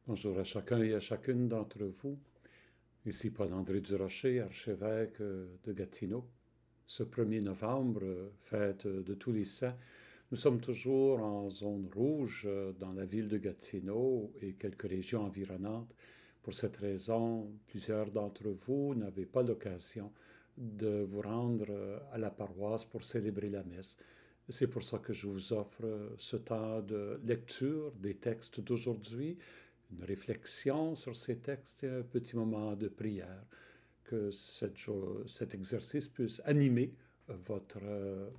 Bonjour à chacun et à chacune d'entre vous. Ici Paul-André Durocher, archevêque de Gatineau. Ce 1er novembre, fête de tous les saints, nous sommes toujours en zone rouge dans la ville de Gatineau et quelques régions environnantes. Pour cette raison, plusieurs d'entre vous n'avaient pas l'occasion de vous rendre à la paroisse pour célébrer la messe. C'est pour ça que je vous offre ce temps de lecture des textes d'aujourd'hui, une réflexion sur ces textes et un petit moment de prière, que cet exercice puisse animer votre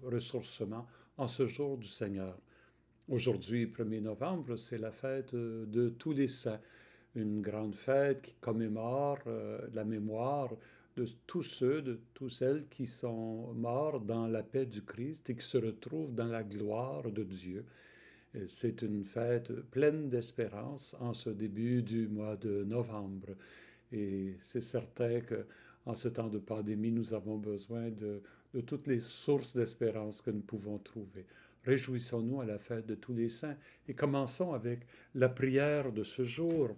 ressourcement en ce jour du Seigneur. Aujourd'hui, 1er novembre, c'est la fête de tous les saints, une grande fête qui commémore la mémoire de tous ceux, de tous celles qui sont morts dans la paix du Christ et qui se retrouvent dans la gloire de Dieu. C'est une fête pleine d'espérance en ce début du mois de novembre. Et c'est certain qu'en ce temps de pandémie, nous avons besoin de toutes les sources d'espérance que nous pouvons trouver. Réjouissons-nous à la fête de tous les saints et commençons avec la prière de ce jour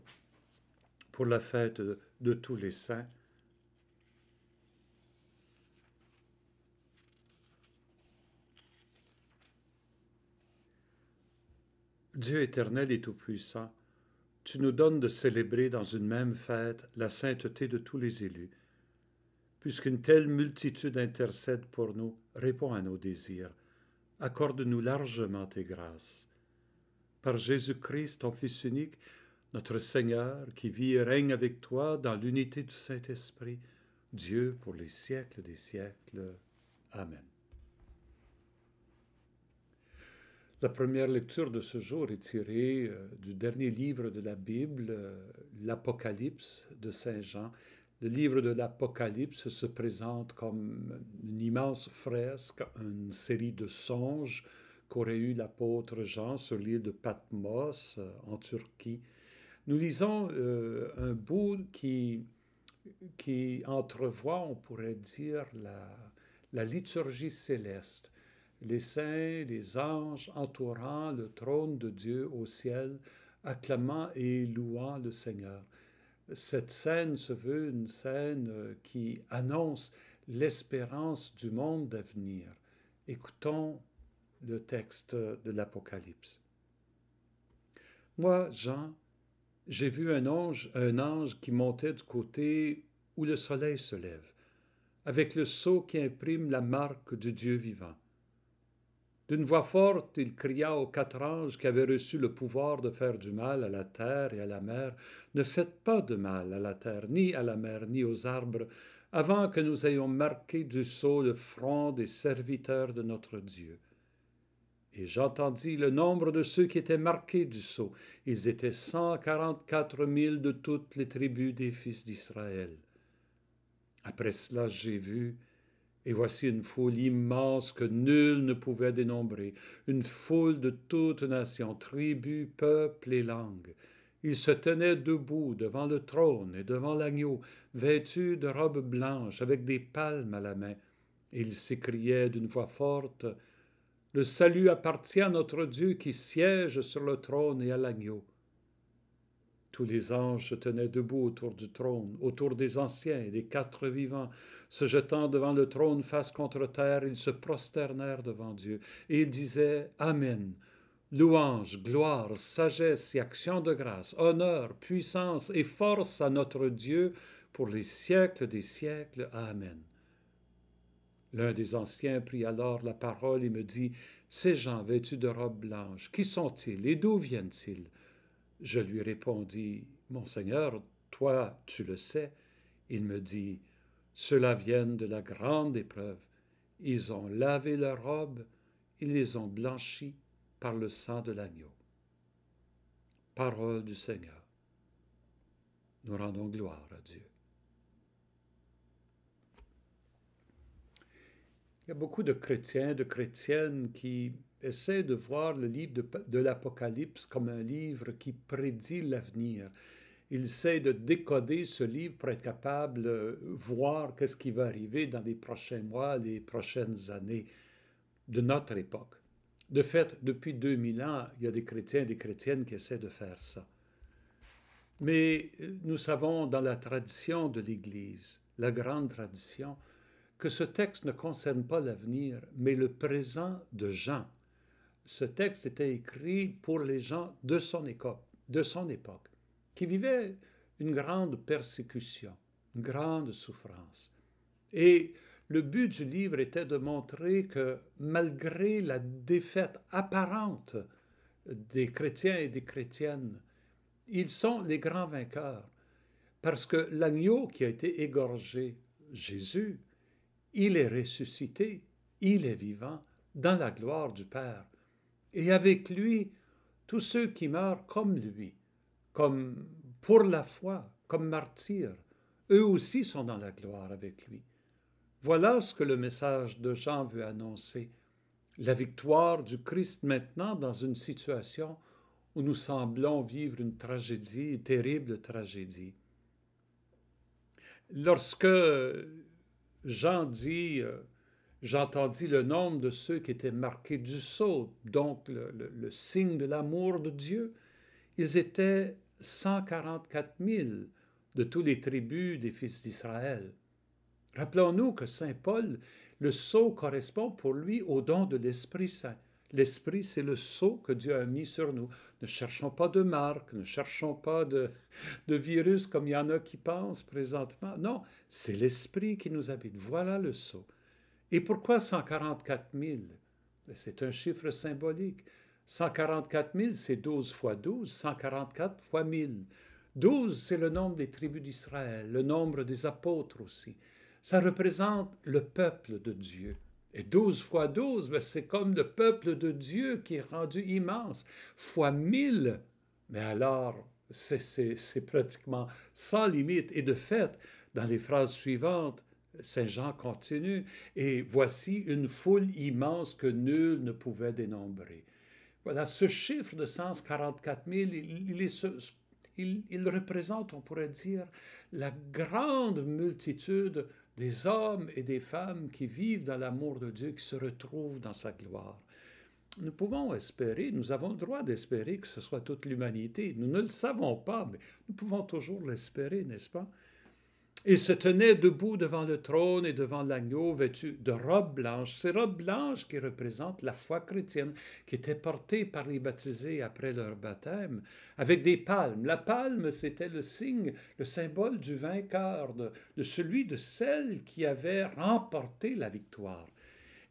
pour la fête de tous les saints. Dieu éternel et tout-puissant, tu nous donnes de célébrer dans une même fête la sainteté de tous les élus. Puisqu'une telle multitude intercède pour nous, réponds à nos désirs. Accorde-nous largement tes grâces. Par Jésus-Christ, ton Fils unique, notre Seigneur, qui vit et règne avec toi dans l'unité du Saint-Esprit, Dieu pour les siècles des siècles. Amen. La première lecture de ce jour est tirée du dernier livre de la Bible, l'Apocalypse de Saint Jean. Le livre de l'Apocalypse se présente comme une immense fresque, une série de songes qu'aurait eu l'apôtre Jean sur l'île de Patmos en Turquie. Nous lisons un bout qui entrevoit, on pourrait dire, la liturgie céleste. Les saints, les anges entourant le trône de Dieu au ciel, acclamant et louant le Seigneur. Cette scène se veut une scène qui annonce l'espérance du monde à venir. Écoutons le texte de l'Apocalypse. Moi, Jean, j'ai vu un ange qui montait du côté où le soleil se lève, avec le sceau qui imprime la marque du Dieu vivant. D'une voix forte, il cria aux 4 anges qui avaient reçu le pouvoir de faire du mal à la terre et à la mer, ne faites pas de mal à la terre, ni à la mer, ni aux arbres, avant que nous ayons marqué du sceau le front des serviteurs de notre Dieu. Et j'entendis le nombre de ceux qui étaient marqués du sceau. Ils étaient 144 000 de toutes les tribus des fils d'Israël. Après cela, j'ai vu, et voici une foule immense que nul ne pouvait dénombrer, une foule de toutes nations, tribus, peuples et langues. Ils se tenaient debout devant le trône et devant l'agneau, vêtus de robes blanches, avec des palmes à la main. Et ils s'écriaient d'une voix forte, « Le salut appartient à notre Dieu qui siège sur le trône et à l'agneau. » Tous les anges se tenaient debout autour du trône, autour des anciens et des 4 vivants. Se jetant devant le trône face contre terre, ils se prosternèrent devant Dieu. Et ils disaient « Amen ». Louange, gloire, sagesse et action de grâce, honneur, puissance et force à notre Dieu pour les siècles des siècles. Amen. L'un des anciens prit alors la parole et me dit, « Ces gens vêtus de robes blanches, qui sont-ils et d'où viennent-ils » Je lui répondis, « Mon Seigneur, toi tu le sais. » Il me dit, « Ceux-là viennent de la grande épreuve. Ils ont lavé leurs robes, ils les ont blanchies par le sang de l'agneau. » Parole du Seigneur. Nous rendons gloire à Dieu. Il y a beaucoup de chrétiens, de chrétiennes qui essaient de voir le livre de l'Apocalypse comme un livre qui prédit l'avenir. Ils essaient de décoder ce livre pour être capable de voir qu'est-ce qui va arriver dans les prochains mois, les prochaines années de notre époque. De fait, depuis 2000 ans, il y a des chrétiens et des chrétiennes qui essaient de faire ça. Mais nous savons dans la tradition de l'Église, la grande tradition, que ce texte ne concerne pas l'avenir, mais le présent de Jean. Ce texte était écrit pour les gens de son époque, qui vivaient une grande persécution, une grande souffrance. Et le but du livre était de montrer que malgré la défaite apparente des chrétiens et des chrétiennes, ils sont les grands vainqueurs, parce que l'agneau qui a été égorgé, Jésus, il est ressuscité, il est vivant dans la gloire du Père. Et avec lui, tous ceux qui meurent comme lui, comme pour la foi, comme martyrs, eux aussi sont dans la gloire avec lui. Voilà ce que le message de Jean veut annoncer. La victoire du Christ maintenant dans une situation où nous semblons vivre une tragédie, une terrible tragédie. Lorsque Jean dit j'entendis le nombre de ceux qui étaient marqués du sceau, donc le signe de l'amour de Dieu, ils étaient 144 000 de toutes les tribus des fils d'Israël. Rappelons-nous que Saint Paul, le sceau correspond pour lui au don de l'Esprit Saint. L'Esprit, c'est le sceau que Dieu a mis sur nous. Ne cherchons pas de marque, ne cherchons pas de virus comme il y en a qui pensent présentement. Non, c'est l'Esprit qui nous habite. Voilà le sceau. Et pourquoi 144 000? C'est un chiffre symbolique. 144 000, c'est 12 fois 12, 144 fois 1000. 12, c'est le nombre des tribus d'Israël, le nombre des apôtres aussi. Ça représente le peuple de Dieu. Et 12 fois 12, c'est comme le peuple de Dieu qui est rendu immense. Fois 1000, mais alors, c'est pratiquement sans limite. Et de fait, dans les phrases suivantes, Saint Jean continue, et voici une foule immense que nul ne pouvait dénombrer. Voilà, ce chiffre de 144 000, il représente, on pourrait dire, la grande multitude des hommes et des femmes qui vivent dans l'amour de Dieu, qui se retrouvent dans sa gloire. Nous pouvons espérer, nous avons le droit d'espérer que ce soit toute l'humanité. Nous ne le savons pas, mais nous pouvons toujours l'espérer, n'est-ce pas? Il se tenait debout devant le trône et devant l'agneau vêtu de robes blanches. Ces robes blanches qui représentent la foi chrétienne, qui étaient portées par les baptisés après leur baptême, avec des palmes. La palme, c'était le signe, le symbole du vainqueur, de celui, de celle qui avait remporté la victoire.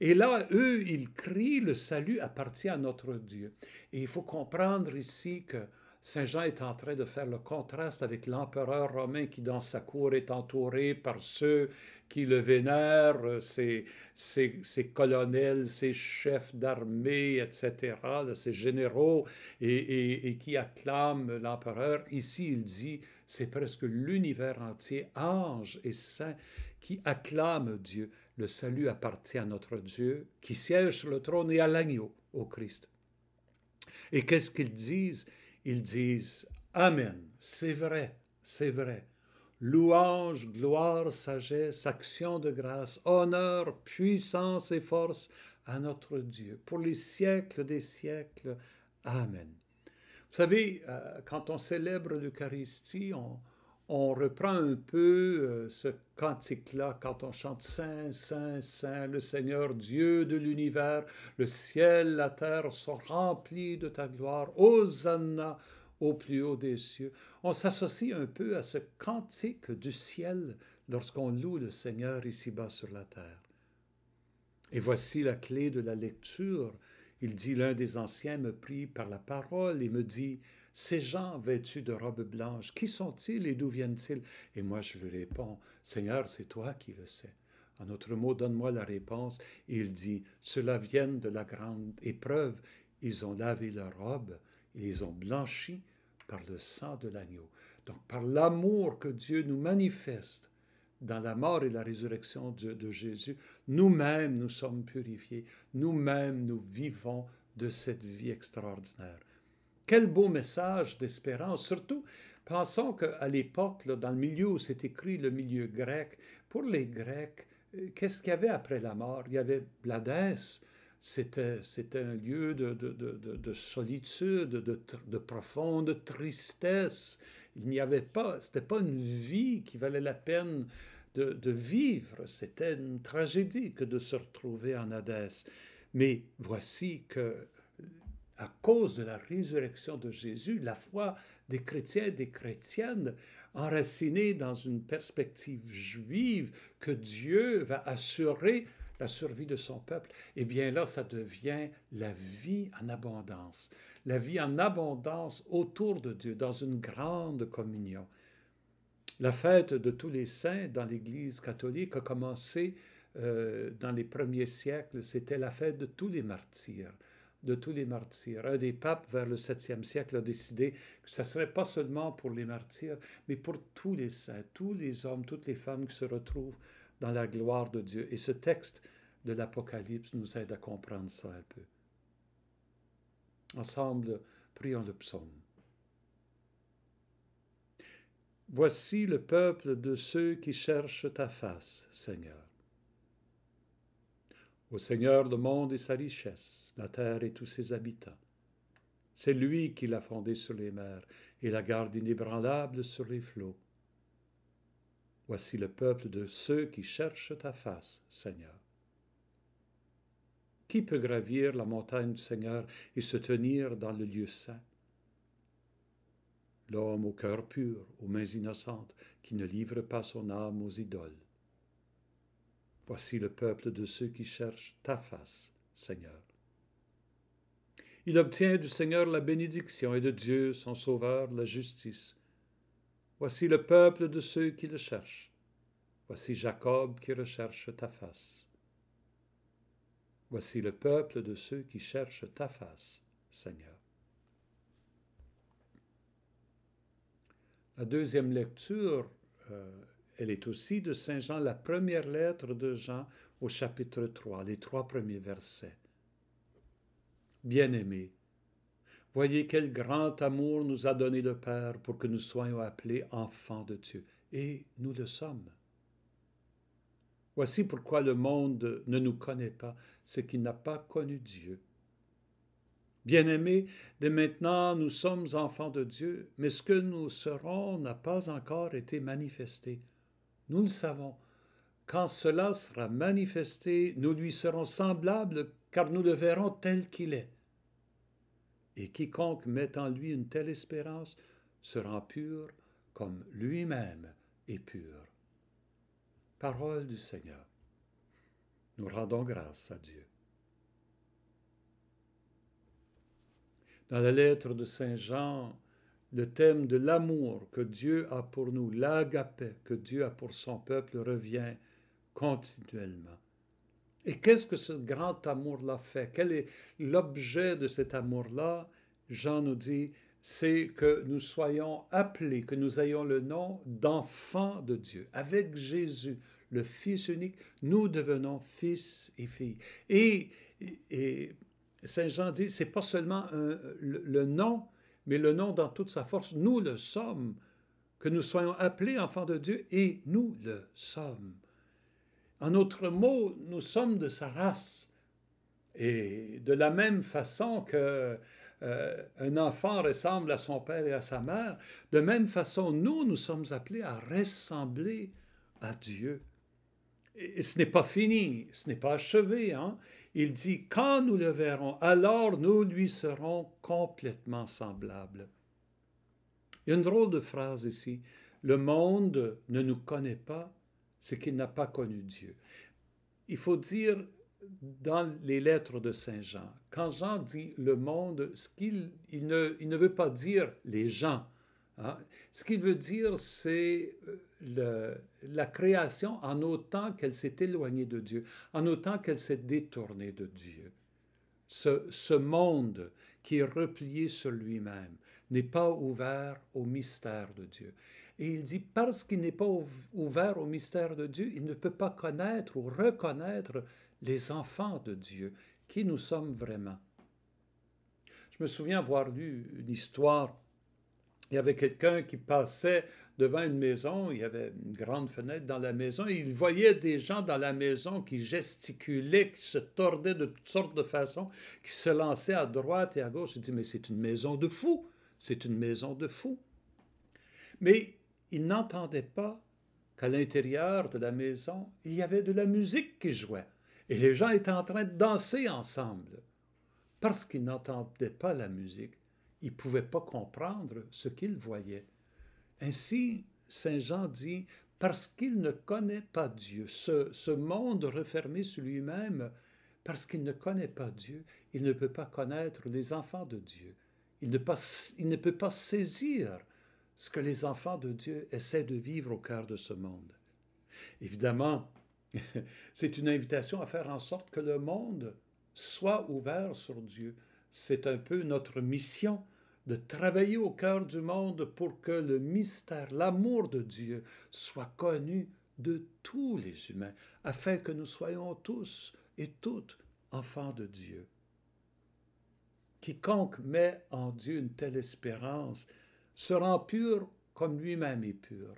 Et là, eux, ils crient, le salut appartient à notre Dieu. Et il faut comprendre ici que Saint Jean est en train de faire le contraste avec l'empereur romain qui, dans sa cour, est entouré par ceux qui le vénèrent, ses colonels, ses chefs d'armée, etc., ses généraux, et qui acclament l'empereur. Ici, il dit, c'est presque l'univers entier, anges et saints, qui acclament Dieu. Le salut appartient à notre Dieu, qui siège sur le trône, et à l'agneau, au Christ. Et qu'est-ce qu'ils disent? Ils disent « Amen, c'est vrai, c'est vrai. Louange, gloire, sagesse, action de grâce, honneur, puissance et force à notre Dieu, pour les siècles des siècles. Amen. » Vous savez, quand on célèbre l'Eucharistie, on reprend un peu ce cantique-là quand on chante Saint, Saint, Saint, le Seigneur Dieu de l'univers, le ciel, la terre sont remplis de ta gloire. Hosanna au plus haut des cieux. On s'associe un peu à ce cantique du ciel lorsqu'on loue le Seigneur ici-bas sur la terre. Et voici la clé de la lecture. Il dit, l'un des anciens me prit par la parole et me dit, ces gens vêtus de robes blanches, qui sont-ils et d'où viennent-ils? Et moi je lui réponds, Seigneur, c'est toi qui le sais. En autre mot, donne-moi la réponse. Et il dit, ceux-là viennent de la grande épreuve. Ils ont lavé leurs robes, ils les ont blanchis par le sang de l'agneau. Donc par l'amour que Dieu nous manifeste, dans la mort et la résurrection de Jésus, nous-mêmes nous sommes purifiés, nous-mêmes nous vivons de cette vie extraordinaire. Quel beau message d'espérance, surtout pensons qu'à l'époque, dans le milieu où c'est écrit, le milieu grec, pour les Grecs, qu'est-ce qu'il y avait après la mort? Il y avait l'Hadès, c'était un lieu de solitude, de profonde tristesse. Il n'y avait pas, c'était pas une vie qui valait la peine de vivre. C'était une tragédie que de se retrouver en Hadès. Mais voici que, à cause de la résurrection de Jésus, la foi des chrétiens et des chrétiennes, enracinée dans une perspective juive, que Dieu va assurer la survie de son peuple, eh bien là, ça devient la vie en abondance. La vie en abondance autour de Dieu, dans une grande communion. La fête de tous les saints dans l'Église catholique a commencé dans les premiers siècles. C'était la fête de tous les martyrs. De tous les martyrs. Un des papes, vers le 7e siècle, a décidé que ce ne serait pas seulement pour les martyrs, mais pour tous les saints, tous les hommes, toutes les femmes qui se retrouvent dans la gloire de Dieu. Et ce texte de l'Apocalypse nous aide à comprendre ça un peu. Ensemble, prions le psaume. Voici le peuple de ceux qui cherchent ta face, Seigneur. Au Seigneur le monde et sa richesse, la terre et tous ses habitants. C'est lui qui l'a fondée sur les mers et la garde inébranlable sur les flots. Voici le peuple de ceux qui cherchent ta face, Seigneur. Qui peut gravir la montagne du Seigneur et se tenir dans le lieu saint? L'homme au cœur pur, aux mains innocentes, qui ne livre pas son âme aux idoles. Voici le peuple de ceux qui cherchent ta face, Seigneur. Il obtient du Seigneur la bénédiction et de Dieu, son Sauveur, la justice. Voici le peuple de ceux qui le cherchent. Voici Jacob qui recherche ta face. Voici le peuple de ceux qui cherchent ta face, Seigneur. La deuxième lecture, elle est aussi de Saint Jean, la première lettre de Jean au chapitre 3, les 3 premiers versets. Bien-aimés, voyez quel grand amour nous a donné le Père pour que nous soyons appelés enfants de Dieu. Et nous le sommes. Voici pourquoi le monde ne nous connaît pas, c'est qu'il n'a pas connu Dieu. Bien-aimés, dès maintenant nous sommes enfants de Dieu, mais ce que nous serons n'a pas encore été manifesté. Nous le savons. Quand cela sera manifesté, nous lui serons semblables, car nous le verrons tel qu'il est. Et quiconque met en lui une telle espérance sera pur comme lui-même est pur. Parole du Seigneur. Nous rendons grâce à Dieu. Dans la lettre de Saint Jean, le thème de l'amour que Dieu a pour nous, l'agapé que Dieu a pour son peuple revient continuellement. Et qu'est-ce que ce grand amour-là fait? Quel est l'objet de cet amour-là? Jean nous dit, c'est que nous soyons appelés, que nous ayons le nom d'enfants de Dieu. Avec Jésus, le Fils unique, nous devenons fils et filles. Et Saint Jean dit, c'est pas seulement le nom, mais le nom dans toute sa force. Nous le sommes, que nous soyons appelés enfants de Dieu, et nous le sommes. En d'autres mots, nous sommes de sa race. Et de la même façon que un enfant ressemble à son père et à sa mère, de même façon, nous sommes appelés à ressembler à Dieu. Et ce n'est pas fini, ce n'est pas achevé. Hein? Il dit, quand nous le verrons, alors nous lui serons complètement semblables. Il y a une drôle de phrase ici. Le monde ne nous connaît pas, c'est qu'il n'a pas connu Dieu. Il faut dire dans les lettres de Saint Jean, quand Jean dit le monde, il ne veut pas dire les gens. Hein? Ce qu'il veut dire, c'est la création en autant qu'elle s'est éloignée de Dieu, en autant qu'elle s'est détournée de Dieu. Ce monde qui est replié sur lui-même n'est pas ouvert au mystère de Dieu. Et il dit, parce qu'il n'est pas ouvert au mystère de Dieu, il ne peut pas connaître ou reconnaître les enfants de Dieu, qui nous sommes vraiment. Je me souviens avoir lu une histoire. Il y avait quelqu'un qui passait devant une maison, il y avait une grande fenêtre dans la maison, et il voyait des gens dans la maison qui gesticulaient, qui se tordaient de toutes sortes de façons, qui se lançaient à droite et à gauche. Il dit, mais c'est une maison de fous, c'est une maison de fous. Mais ils n'entendaient pas qu'à l'intérieur de la maison, il y avait de la musique qui jouait. Et les gens étaient en train de danser ensemble. Parce qu'ils n'entendaient pas la musique, ils ne pouvaient pas comprendre ce qu'ils voyaient. Ainsi, Saint Jean dit, parce qu'il ne connaît pas Dieu, ce monde refermé sur lui-même, parce qu'il ne connaît pas Dieu, il ne peut pas connaître les enfants de Dieu. Il ne peut pas saisir ce que les enfants de Dieu essaient de vivre au cœur de ce monde. Évidemment, c'est une invitation à faire en sorte que le monde soit ouvert sur Dieu. C'est un peu notre mission de travailler au cœur du monde pour que le mystère, l'amour de Dieu soit connu de tous les humains, afin que nous soyons tous et toutes enfants de Dieu. Quiconque met en Dieu une telle espérance se rend pur comme lui-même est pur.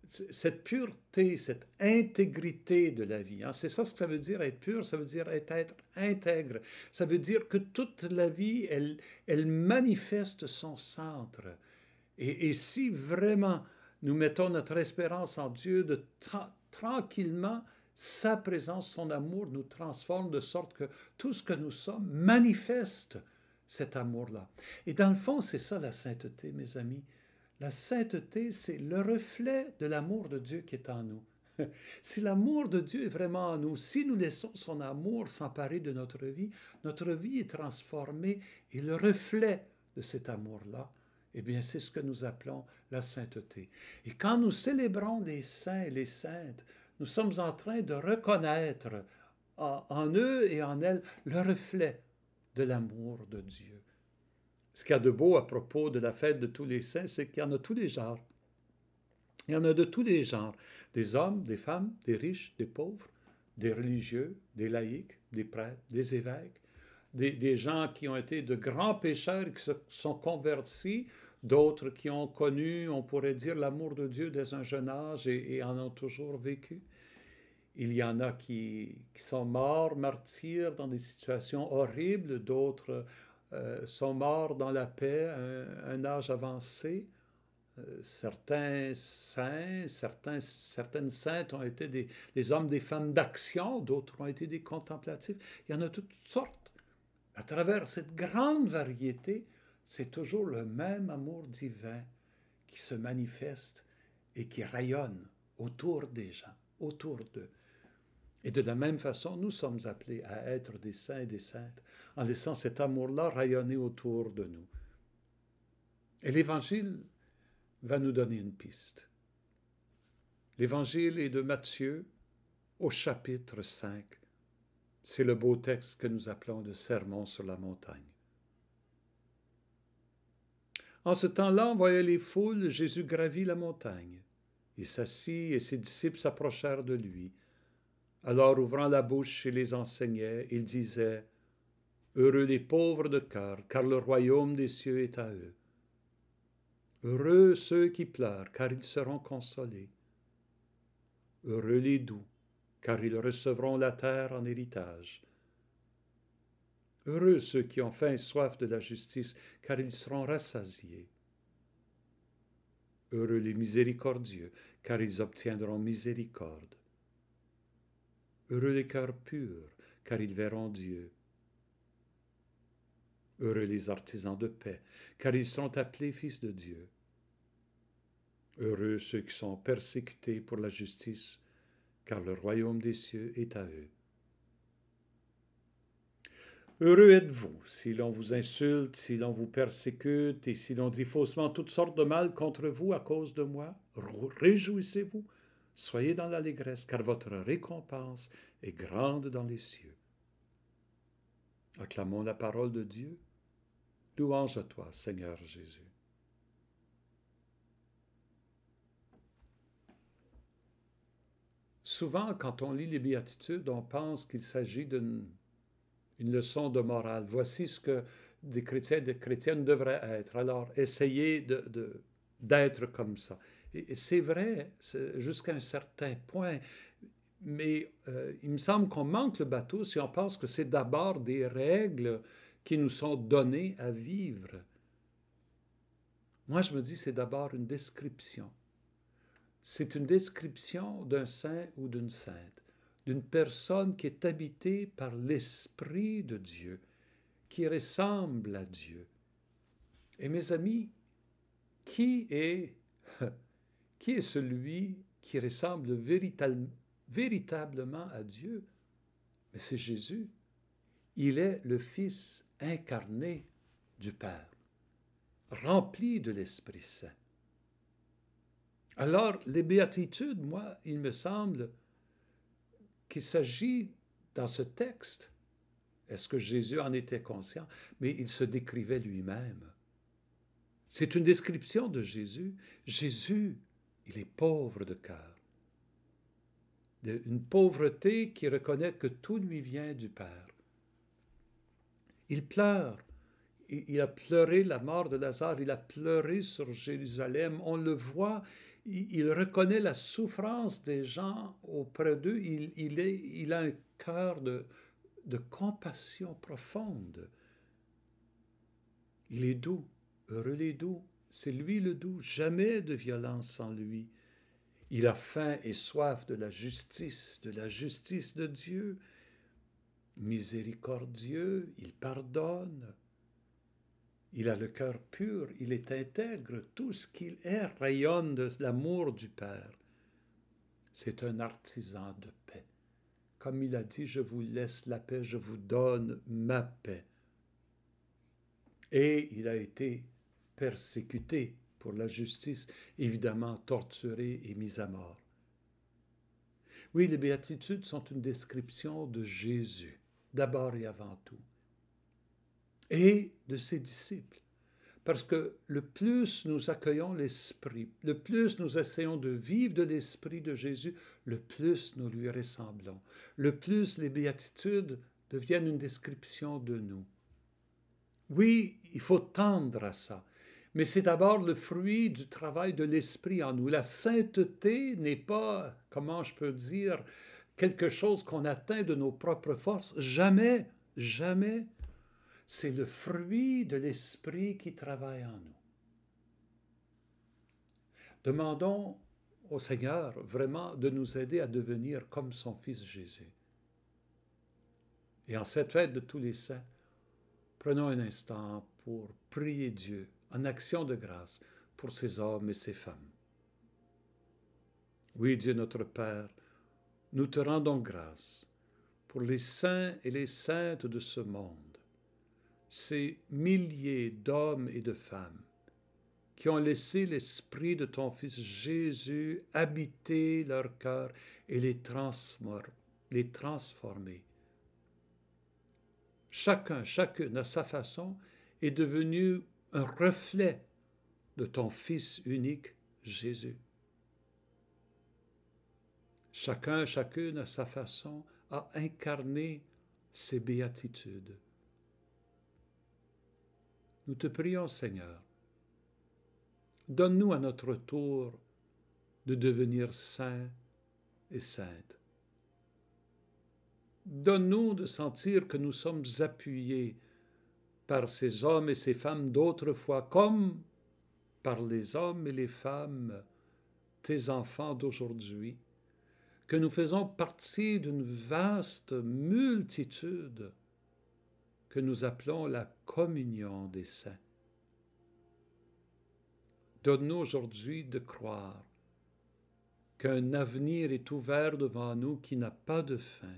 Cette pureté, cette intégrité de la vie, hein, c'est ça ce que ça veut dire être pur, ça veut dire être intègre. Ça veut dire que toute la vie, elle manifeste son centre. Et si vraiment nous mettons notre espérance en Dieu, tranquillement, sa présence, son amour nous transforme de sorte que tout ce que nous sommes manifeste cet amour-là. Et dans le fond, c'est ça la sainteté, mes amis. La sainteté, c'est le reflet de l'amour de Dieu qui est en nous. Si l'amour de Dieu est vraiment en nous, si nous laissons son amour s'emparer de notre vie est transformée et le reflet de cet amour-là, eh bien, c'est ce que nous appelons la sainteté. Et quand nous célébrons les saints et les saintes, nous sommes en train de reconnaître en eux et en elles le reflet de l'amour de Dieu. Ce qu'il y a de beau à propos de la fête de tous les saints, c'est qu'il y en a tous les genres. Il y en a de tous les genres. Des hommes, des femmes, des riches, des pauvres, des religieux, des laïcs, des prêtres, des évêques, des gens qui ont été de grands pécheurs et qui se sont convertis, d'autres qui ont connu, on pourrait dire, l'amour de Dieu dès un jeune âge et en ont toujours vécu. Il y en a qui sont morts, martyrs, dans des situations horribles, d'autres sont morts dans la paix à un âge avancé. Certains saints, certaines saintes ont été des hommes, des femmes d'action, d'autres ont été des contemplatifs. Il y en a toutes sortes. À travers cette grande variété, c'est toujours le même amour divin qui se manifeste et qui rayonne autour des gens, autour d'eux. Et de la même façon, nous sommes appelés à être des saints et des saintes en laissant cet amour-là rayonner autour de nous. Et l'Évangile va nous donner une piste. L'Évangile est de Matthieu au chapitre 5. C'est le beau texte que nous appelons le Sermon sur la montagne. En ce temps-là, en voyant les foules, Jésus gravit la montagne. Il s'assit et ses disciples s'approchèrent de lui. Alors, ouvrant la bouche, il les enseignait. Il disait, « Heureux les pauvres de cœur, car le royaume des cieux est à eux. Heureux ceux qui pleurent, car ils seront consolés. Heureux les doux, car ils recevront la terre en héritage. Heureux ceux qui ont faim et soif de la justice, car ils seront rassasiés. Heureux les miséricordieux, car ils obtiendront miséricorde. Heureux les cœurs purs, car ils verront Dieu. Heureux les artisans de paix, car ils seront appelés fils de Dieu. Heureux ceux qui sont persécutés pour la justice, car le royaume des cieux est à eux. Heureux êtes-vous si l'on vous insulte, si l'on vous persécute et si l'on dit faussement toutes sortes de mal contre vous à cause de moi. Réjouissez-vous, soyez dans l'allégresse, car votre récompense est grande dans les cieux. Acclamons la parole de Dieu. Louange à toi, Seigneur Jésus. Souvent, quand on lit les béatitudes, on pense qu'il s'agit d'une leçon de morale. Voici ce que des chrétiens et des chrétiennes devraient être. Alors, essayez d'être comme ça. Et c'est vrai jusqu'à un certain point, mais il me semble qu'on manque le bateau si on pense que c'est d'abord des règles qui nous sont données à vivre. Moi, je me dis, c'est d'abord une description. C'est une description d'un saint ou d'une sainte, d'une personne qui est habitée par l'Esprit de Dieu, qui ressemble à Dieu. Et mes amis, qui est, qui est celui qui ressemble véritablement à Dieu? Mais c'est Jésus. Il est le Fils incarné du Père, rempli de l'Esprit Saint. Alors, les béatitudes, moi, il me semble qu'il s'agit dans ce texte, est-ce que Jésus en était conscient? Mais il se décrivait lui-même. C'est une description de Jésus. Jésus, il est pauvre de cœur. Une pauvreté qui reconnaît que tout lui vient du Père. Il pleure. Il a pleuré la mort de Lazare, il a pleuré sur Jérusalem. On le voit, il reconnaît la souffrance des gens auprès d'eux. Il a un cœur de compassion profonde. Il est doux, heureux les doux. C'est lui le doux, jamais de violence sans lui. Il a faim et soif de la justice de Dieu. Miséricordieux, il pardonne. Il a le cœur pur, il est intègre, tout ce qu'il est rayonne de l'amour du Père. C'est un artisan de paix. Comme il a dit, je vous laisse la paix, je vous donne ma paix. Et il a été persécuté pour la justice, évidemment torturé et mis à mort. Oui, les béatitudes sont une description de Jésus, d'abord et avant tout, et de ses disciples. Parce que le plus nous accueillons l'Esprit, le plus nous essayons de vivre de l'Esprit de Jésus, le plus nous lui ressemblons. Le plus les béatitudes deviennent une description de nous. Oui, il faut tendre à ça, mais c'est d'abord le fruit du travail de l'Esprit en nous. La sainteté n'est pas, comment je peux dire, quelque chose qu'on atteint de nos propres forces. Jamais, jamais. C'est le fruit de l'Esprit qui travaille en nous. Demandons au Seigneur vraiment de nous aider à devenir comme son Fils Jésus. Et en cette fête de tous les saints, prenons un instant pour prier Dieu en action de grâce pour ces hommes et ces femmes. Oui, Dieu notre Père, nous te rendons grâce pour les saints et les saintes de ce monde, ces milliers d'hommes et de femmes qui ont laissé l'Esprit de ton Fils Jésus habiter leur cœur et les transformer. Chacune à sa façon, est devenu un reflet de ton Fils unique, Jésus. Chacune à sa façon, a incarné ces béatitudes. Nous te prions, Seigneur, donne-nous à notre tour de devenir saints et saintes. Donne-nous de sentir que nous sommes appuyés par ces hommes et ces femmes d'autrefois, comme par les hommes et les femmes, tes enfants d'aujourd'hui, que nous faisons partie d'une vaste multitude que nous appelons la communion des saints. Donne-nous aujourd'hui de croire qu'un avenir est ouvert devant nous qui n'a pas de fin.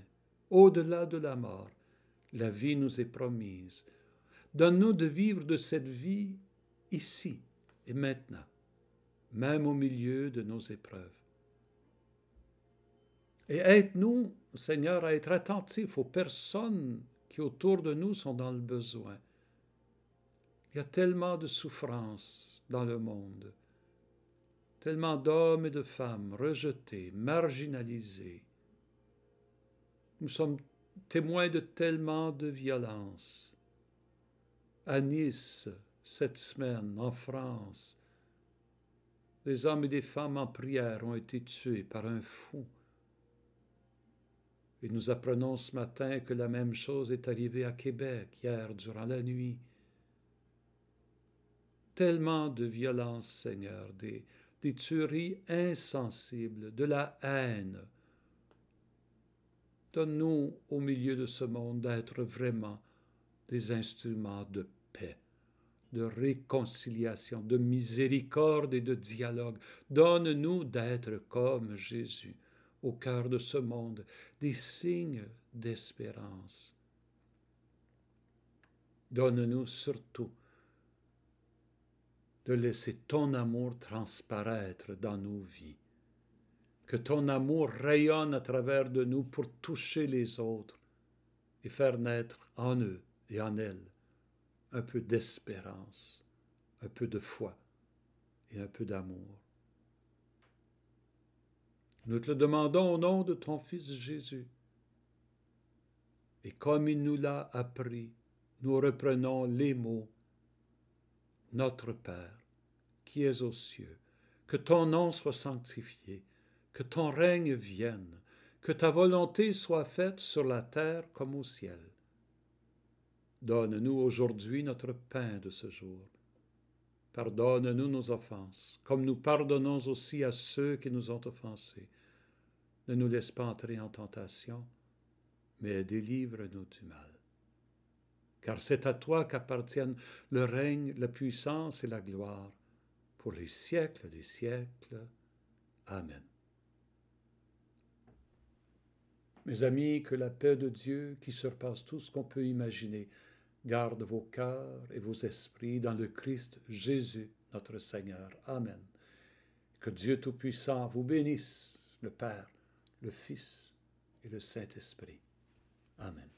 Au-delà de la mort, la vie nous est promise. Donne-nous de vivre de cette vie ici et maintenant, même au milieu de nos épreuves. Et aide-nous, Seigneur, à être attentifs aux personnes qui autour de nous sont dans le besoin. Il y a tellement de souffrances dans le monde, tellement d'hommes et de femmes rejetés, marginalisés. Nous sommes témoins de tellement de violences. À Nice, cette semaine, en France, des hommes et des femmes en prière ont été tués par un fou. Et nous apprenons ce matin que la même chose est arrivée à Québec hier durant la nuit. tellement de violence, Seigneur, des tueries insensibles, de la haine. Donne-nous, au milieu de ce monde, d'être vraiment des instruments de paix, de réconciliation, de miséricorde et de dialogue. Donne-nous d'être comme Jésus, au cœur de ce monde, des signes d'espérance. Donne-nous surtout de laisser ton amour transparaître dans nos vies, que ton amour rayonne à travers de nous pour toucher les autres et faire naître en eux et en elles un peu d'espérance, un peu de foi et un peu d'amour. Nous te le demandons au nom de ton Fils Jésus. Et comme il nous l'a appris, nous reprenons les mots: Notre Père, qui es aux cieux, que ton nom soit sanctifié, que ton règne vienne, que ta volonté soit faite sur la terre comme au ciel. Donne-nous aujourd'hui notre pain de ce jour. Pardonne-nous nos offenses, comme nous pardonnons aussi à ceux qui nous ont offensés. Ne nous laisse pas entrer en tentation, mais délivre-nous du mal. Car c'est à toi qu'appartiennent le règne, la puissance et la gloire, pour les siècles des siècles. Amen. Mes amis, que la paix de Dieu, qui surpasse tout ce qu'on peut imaginer, garde vos cœurs et vos esprits dans le Christ Jésus, notre Seigneur. Amen. Que Dieu Tout-Puissant vous bénisse, le Père, le Fils et le Saint-Esprit. Amen.